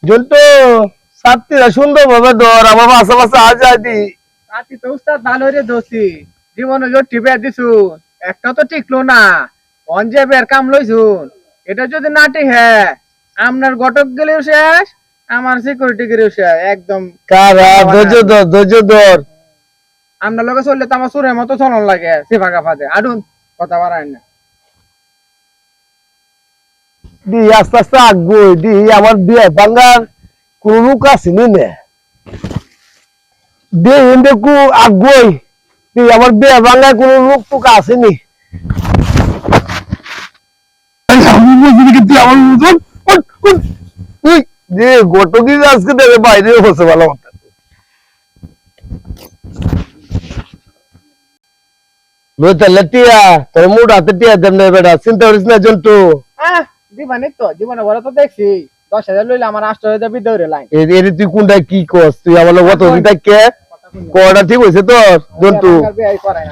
জন্টু ছাত্রীরা সুন্দর ভাবে ধর আমার আশেপাশে আজাদি রাতি তো উস্তাদ ভালো রে দোষী জীবনে জোর টিপে দিছু একটা তো টিকলো না অঞ্জে বের কাম লইছুন এটা যদি না টিকে আপনার ঘটক গেলেও শেষ আমার সিকিউরিটি গেলেও শেষ একদম কারা ধৈর্য ধর আপনার লোকে চললে তো আমার সুরের মতো চলন লাগে সিফা গাফাতে আডুন কথা বাড়ায় না দি আস্তে আস্তে আগুই দি আমার বিয়ে ভাঙ্গার কোন লোক আসেনি না দি দেখু আগুই দি আমার বিয়ে ভাঙ্গার কোন লোক তো আসেনি যে গটকি আজকে দেবে বাইরে বসে ভালো মতো তাহলে টিয়া তোর মুড হাতে টিয়া দেব না বেটা চিন্তা করিস না জন্টু দিবানি তো জীবনে বড় তো দেখছি 10,000 লইলে আমার 8,000 বিদরে লাইন এর তুই কোনটা কি কস তুই আমার কত কে কটা ঠিক হয়েছে তোর জন্টু বিয়ে করাই